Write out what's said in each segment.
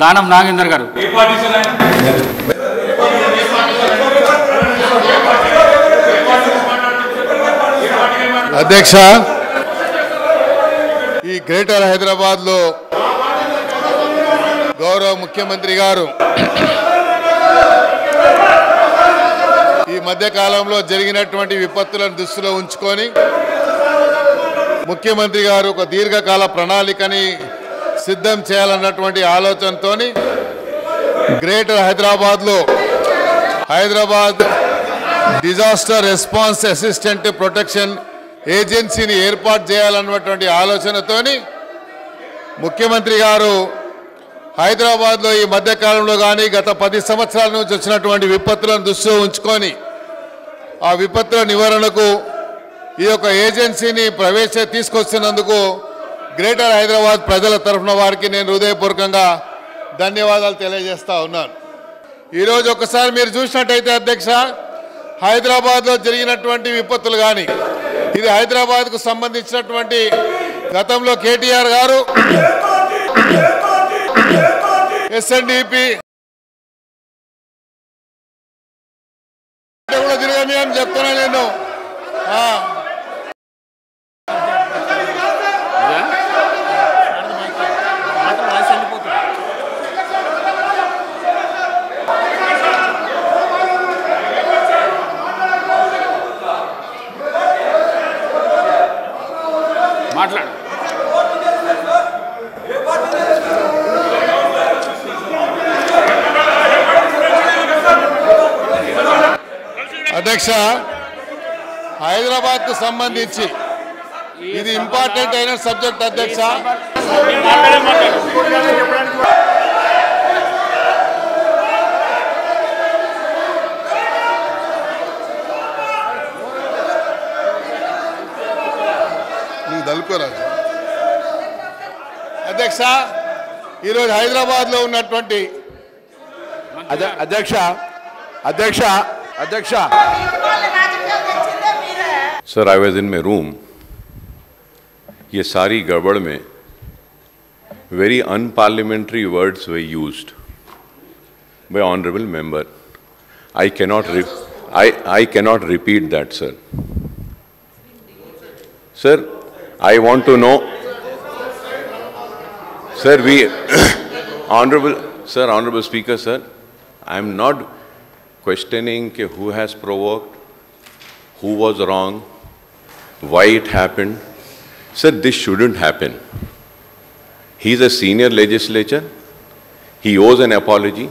దానం నాగేందర్ గారు. అధ్యక్ష, ఈ గ్రేటర్ హైదరాబాద్లో గౌరవ ముఖ్యమంత్రి గారు ఈ మధ్యకాలంలో జరిగినటువంటి విపత్తులను దృష్టిలో ఉంచుకొని ముఖ్యమంత్రి గారు ఒక దీర్ఘకాల ప్రణాళికని సిద్ధం చేయాలన్నటువంటి ఆలోచనతో గ్రేటర్ హైదరాబాద్లో Hyderabad disaster response assistant protection ఏజెన్సీని ఏర్పాటు చేయాలన్నటువంటి ఆలోచనతోని ముఖ్యమంత్రి గారు హైదరాబాద్లో ఈ మధ్యకాలంలో కానీ గత 10 సంవత్సరాల నుంచి వచ్చినటువంటి విపత్తులను దృష్టిలో ఉంచుకొని ఆ విపత్తుల నివారణకు ఈ యొక్క ఏజెన్సీని తీసుకొస్తున్నందుకు గ్రేటర్ హైదరాబాద్ ప్రజల తరఫున వారికి నేను హృదయపూర్వకంగా ధన్యవాదాలు తెలియజేస్తా ఉన్నాను. ఈరోజు ఒకసారి మీరు చూసినట్టయితే అధ్యక్ష, హైదరాబాద్లో జరిగినటువంటి విపత్తులు కానీ ఇది హైదరాబాద్కు సంబంధించినటువంటి గతంలో కేటీఆర్ గారు ఎస్ఎన్డిపి కూడా తిరగని అని చెప్తున్నా నేను. మాట్లాడు. అధ్యక్ష, హైదరాబాద్కు సంబంధించి ఇది ఇంపార్టెంట్ అయిన సబ్జెక్ట్ అధ్యక్ష. దలుకోరాజు అధ్యక్ష, ఈరోజు హైదరాబాద్లో ఉన్నటువంటి అధ్యక్ష అధ్యక్ష అధ్యక్ష Sir, I was in my room. ये सारी गड़बड़ में very unparliamentary words were used by honorable member. I cannot repeat that, sir. Sir, I want to know, sir, honorable speaker, sir, I am not questioning who has provoked, who was wrong, why it happened. Sir, this shouldn't happen. He is a senior legislator. He owes an apology.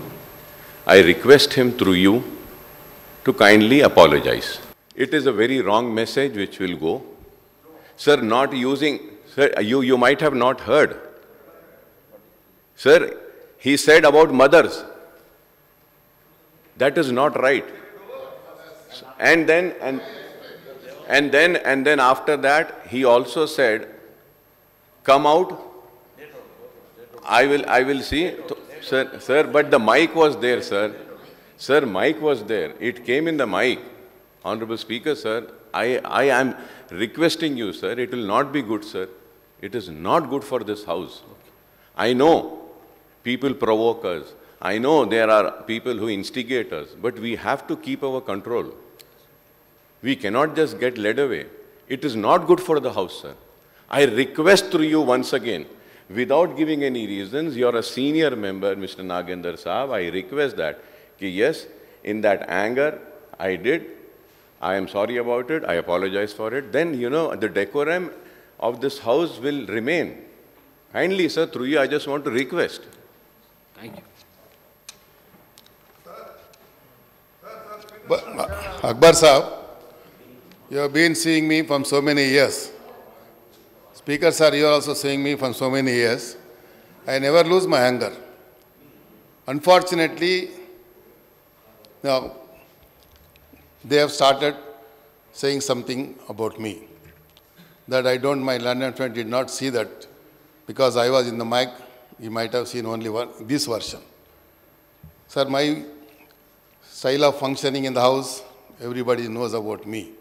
I request him through you to kindly apologize. It is a very wrong message which will go. Sir, not using, sir, you might have not heard. Sir, he said about mothers. That is not right. And then after that, he also said, come out. I will see. Sir, but the mic was there, sir. Sir, mic was there. It came in the mic. Honorable Speaker, sir, I am requesting you, sir, it will not be good, sir. It is not good for this house. I know people provoke us. I know there are people who instigate us, but we have to keep our control. We cannot just get led away. It is not good for the house, sir. I request through you once again, without giving any reasons, you are a senior member, Mr. Nagendra Saab, I request that, yes, in that anger, I did. I am sorry about it. I apologize for it. Then, the decorum of this house will remain. Kindly, sir, through you, I just want to request. Thank you. Akbar Saab, you have been seeing me from so many years. Speaker sir, you are also seeing me from so many years. I never lose my anger. Unfortunately, now they have started saying something about me that I don't, my London friend did not see that because I was in the mic. You might have seen only this version. Sir, my style of functioning in the house, everybody knows about me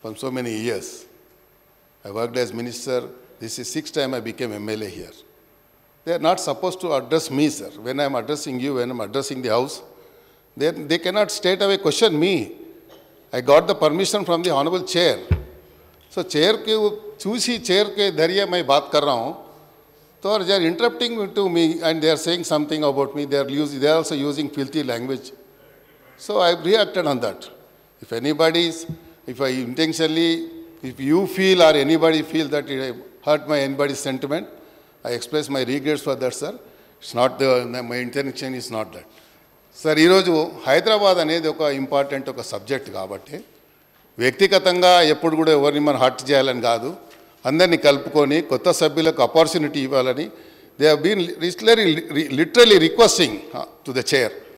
from so many years. I worked as minister. This is 6th time I became MLA here. They are not supposed to address me, sir. When I am addressing you, when I am addressing the House, they cannot straight away question me. I got the permission from the Honorable Chair. So chair के चूसी chair के धरिए मैं बात कर रहा हूँ, तो they are interrupting to me and they are saying something about me. They are also using filthy language. So I reacted on that. If you feel or anybody feel that it hurt anybody's sentiment, I express my regrets for that, sir. It's not my intention is not that. Sir, ఈరోజు హైదరాబాద్ అనేది ఒక important ఒక subject కాబట్టి వ్యక్తిగతంగా ఎప్పుడు కూడా ఎవరిని మనం హర్ట్ చేయాలని కాదు, అందరినీ కలుపుకొని కొత్త సభ్యులకు ఆపర్చునిటీ ఇవ్వాలని they have been literally requesting to the chair